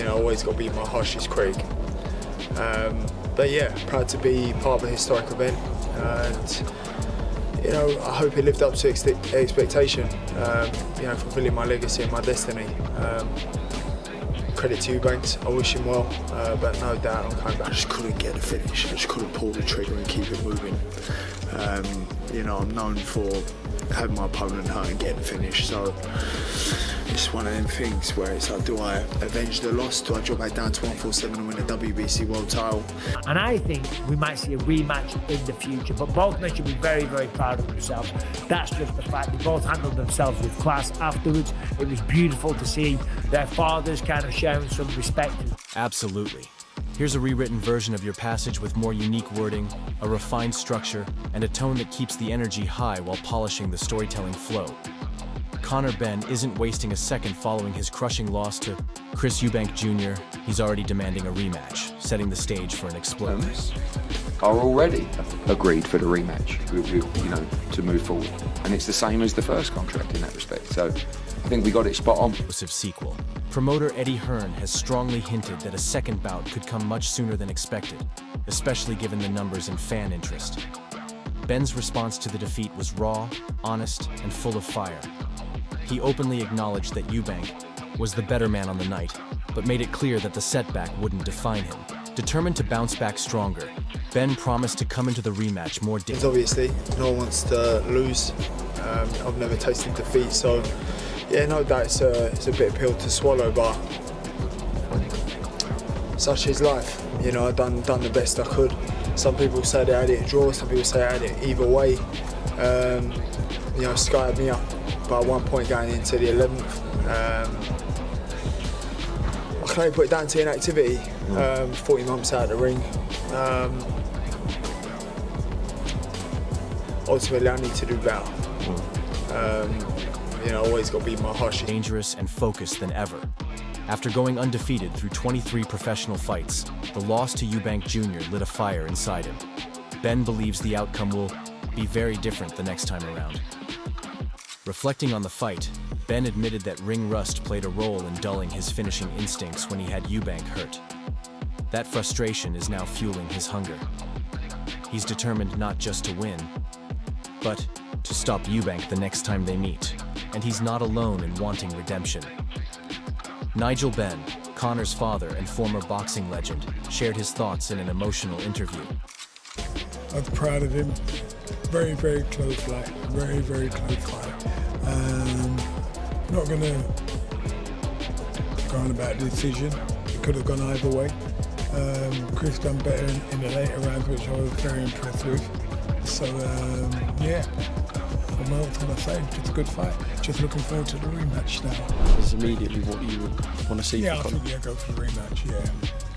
always got to be my harshest critic. But yeah, proud to be part of a historic event, and I hope it lived up to expectation. Fulfilling my legacy and my destiny. Credit to Eubank, I wish him well, but no doubt I'm coming back. I just couldn't get the finish. I just couldn't pull the trigger and keep it moving. I'm known for having my opponent hurt and getting the finish, so it's one of them things where it's like, do I avenge the loss? Do I drop back down to 147 and win the WBC world title? And I think we might see a rematch in the future, but both men should be very, very proud of themselves. That's just the fact. They both handled themselves with class afterwards. It was beautiful to see their fathers kind of showing some respect. Absolutely. Here's a rewritten version of your passage with more unique wording, a refined structure, and a tone that keeps the energy high while polishing the storytelling flow. Conor Benn isn't wasting a second following his crushing loss to Chris Eubank Jr. He's already demanding a rematch, setting the stage for an explosion. Are already agreed for the rematch, to move forward. And it's the same as the first contract in that respect. So I think we got it spot on. Sequel. Promoter Eddie Hearn has strongly hinted that a second bout could come much sooner than expected, especially given the numbers and fan interest. Ben's response to the defeat was raw, honest, and full of fire. He openly acknowledged that Eubank was the better man on the night, but made it clear that the setback wouldn't define him. Determined to bounce back stronger, Ben promised to come into the rematch more Obviously, no one wants to lose. I've never tasted defeat, so yeah, no doubt it's a bit of pill to swallow, but such is life. I've done the best I could. Some people say they had it a draw, some people say I had it either way. Sky had me up by 1 point going into the 11th. I can only put it down to inactivity. 40 months out of the ring. Ultimately, I need to do better. Always got to be my harshest. Dangerous and focused than ever. After going undefeated through 23 professional fights, the loss to Eubank Jr. lit a fire inside him. Ben believes the outcome will be very different the next time around. Reflecting on the fight, Ben admitted that ring rust played a role in dulling his finishing instincts when he had Eubank hurt. That frustration is now fueling his hunger. He's determined not just to win, but to stop Eubank the next time they meet. And he's not alone in wanting redemption. Nigel Benn, Conor's father and former boxing legend, shared his thoughts in an emotional interview. I was proud of him. Very, very close fight. Very, very close fight. Not going to go on about the decision. It could have gone either way. Chris done better in the later rounds, which I was very impressed with. So, what else can I say? Just a good fight. Just looking forward to the rematch now. Is immediately what you would want to see? Yeah, I think go for the rematch. Yeah,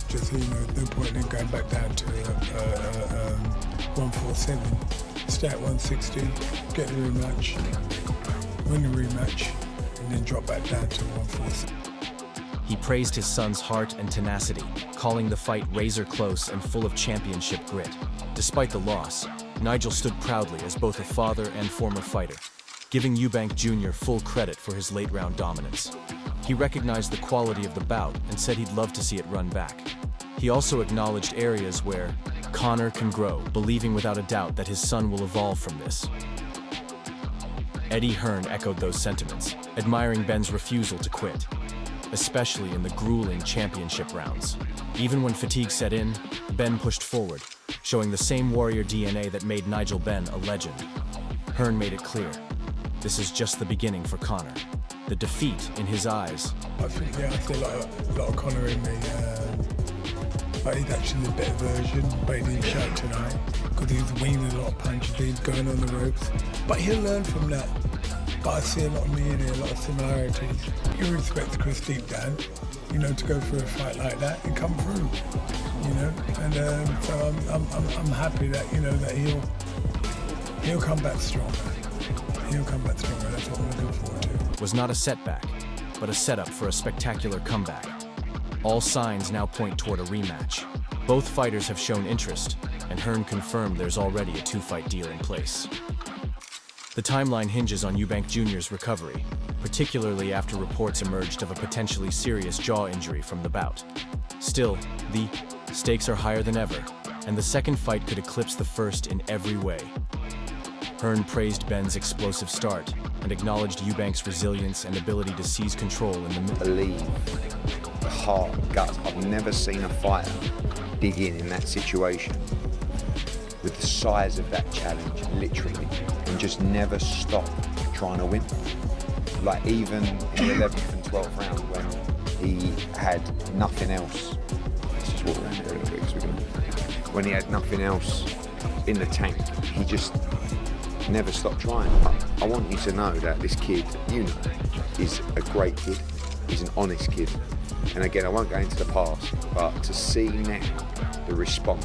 just no point in going back down to 147. Stay at 160, get the rematch, win the rematch, and then drop back down to 147. He praised his son's heart and tenacity, calling the fight razor close and full of championship grit. Despite the loss, Nigel stood proudly as both a father and former fighter, giving Eubank Jr. full credit for his late-round dominance. He recognized the quality of the bout and said he'd love to see it run back. He also acknowledged areas where Conor can grow, believing without a doubt that his son will evolve from this. Eddie Hearn echoed those sentiments, admiring Ben's refusal to quit, especially in the grueling championship rounds. Even when fatigue set in, Ben pushed forward, showing the same warrior DNA that made Nigel Benn a legend. Hearn made it clear, this is just the beginning for Conor. The defeat, in his eyes. I see a lot of Conor in me. But he's actually a better version, but he didn't show tonight because he was winging a lot of punches, he's going on the ropes. But he'll learn from that. But I see a lot of me in here, a lot of similarities. You respect Chris deep down, to go for a fight like that and come through, And so I'm happy that that he'll come back stronger. He'll come back stronger. That's what I'm looking forward to. Was not a setback, but a setup for a spectacular comeback. All signs now point toward a rematch. Both fighters have shown interest, and Hearn confirmed there's already a 2-fight deal in place. The timeline hinges on Eubank Jr.'s recovery, particularly after reports emerged of a potentially serious jaw injury from the bout. Still, the stakes are higher than ever, and the second fight could eclipse the first in every way. Hearn praised Ben's explosive start and acknowledged Eubank's resilience and ability to seize control in the middle. Believe, the heart, guts. I've never seen a fighter dig in that situation with the size of that challenge, literally, and just never stop trying to win. Like even in the 11th and 12th round when he had nothing else. Let's just walk around there a little bit because we're going to. When he had nothing else in the tank, he just never stopped trying. I want you to know that this kid, you know, is a great kid. He's an honest kid. And again, I won't go into the past, but to see now the response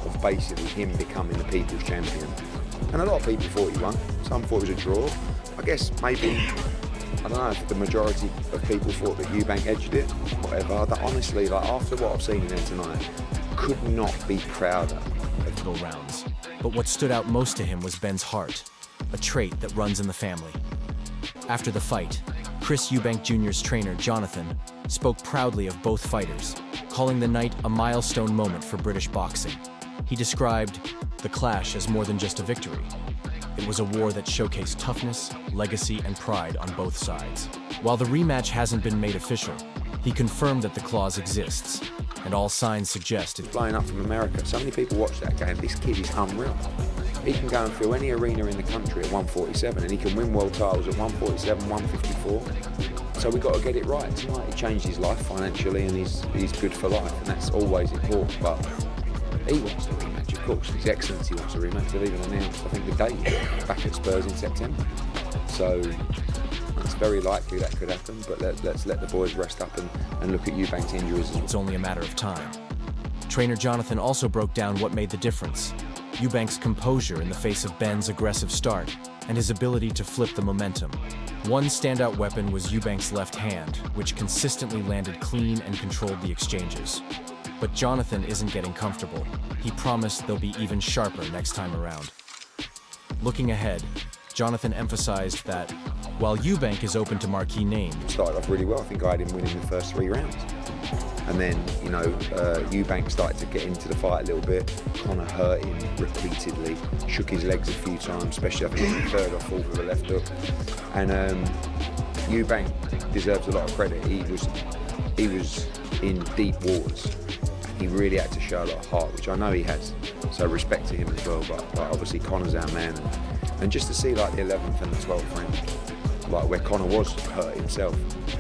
of basically him becoming the people's champion. And a lot of people thought he won. Some thought it was a draw. I guess maybe, I don't know if the majority of people thought that Eubank edged it, whatever. That honestly, like after what I've seen in there tonight, could not be prouder of the rounds. But what stood out most to him was Ben's heart, a trait that runs in the family. After the fight, Chris Eubank Jr.'s trainer, Jonathan, spoke proudly of both fighters, calling the night a milestone moment for British boxing. He described the clash as more than just a victory. It was a war that showcased toughness, legacy, and pride on both sides. While the rematch hasn't been made official, he confirmed that the clause exists, and all signs suggest it's flying up from America. So many people watch that game. This kid is unreal. He can go and fill any arena in the country at 147, and he can win world titles at 147, 154. So we've got to get it right. Tonight he changed his life financially, and he's good for life, and that's always important. But he wants a rematch, of course. His Excellency wants a rematch. They've even announced, I think, the date back at Spurs in September. So it's very likely that could happen, but let's let the boys rest up and look at Eubank's injuries. It's only a matter of time. Trainer Jonathan also broke down what made the difference. Eubank's composure in the face of Ben's aggressive start and his ability to flip the momentum. One standout weapon was Eubank's left hand, which consistently landed clean and controlled the exchanges. But Jonathan isn't getting comfortable. He promised they'll be even sharper next time around. Looking ahead, Jonathan emphasized that while Eubank is open to marquee names, started off really well. I think I had him winning the first 3 rounds. And then, you know, Eubank started to get into the fight a little bit. Conor hurt him repeatedly, shook his legs a few times, especially I think in the third or fourth with a left hook. And Eubank deserves a lot of credit. He was in deep waters. He really had to show a lot of heart, which I know he has. So respect to him as well. But obviously Conor's our man. And just to see like the 11th and the 12th round, like where Conor was hurt himself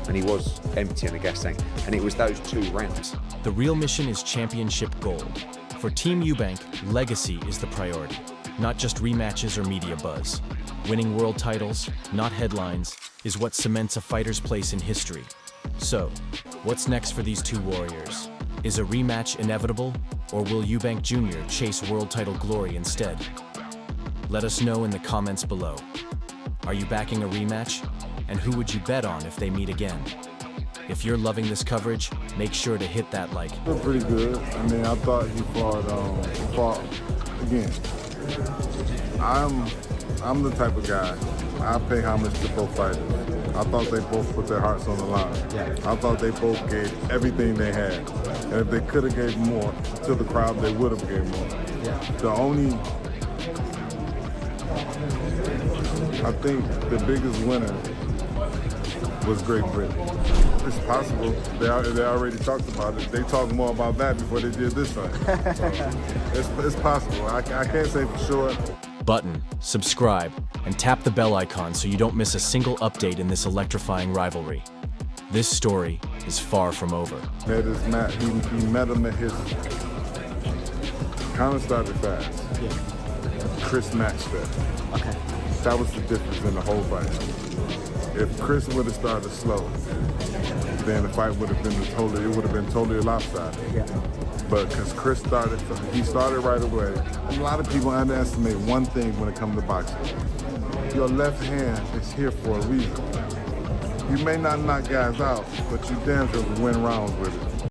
and he was empty in the gas tank, and it was those 2 rounds. The real mission is championship gold. For Team Eubank, legacy is the priority, not just rematches or media buzz. Winning world titles, not headlines, is what cements a fighter's place in history. So, what's next for these 2 warriors? Is a rematch inevitable, or will Eubank Jr. chase world title glory instead? Let us know in the comments below. Are you backing a rematch? And who would you bet on if they meet again? If you're loving this coverage, make sure to hit that like. They're pretty good. I mean, I thought he fought again. I'm the type of guy, I pay homage to both fighters. I thought they both put their hearts on the line. Yeah. I thought they both gave everything they had. And if they could have gave more to the crowd, they would have gave more. Yeah. The only, I think the biggest winner was Great Britain. It's possible. They already talked about it. They talked more about that before they did this fight. So it's possible. I can't say for sure. Button, subscribe, and tap the bell icon so you don't miss a single update in this electrifying rivalry. This story is far from over. He met him at his, kind of started fast. Yeah. Chris matched that. Okay. That was the difference in the whole fight. If Chris would have started slow, then the fight would have been totally lopsided. Yeah. But because Chris started right away. And a lot of people underestimate one thing when it comes to boxing. Your left hand is here for a reason. You may not knock guys out, but you damn sure can win rounds with it.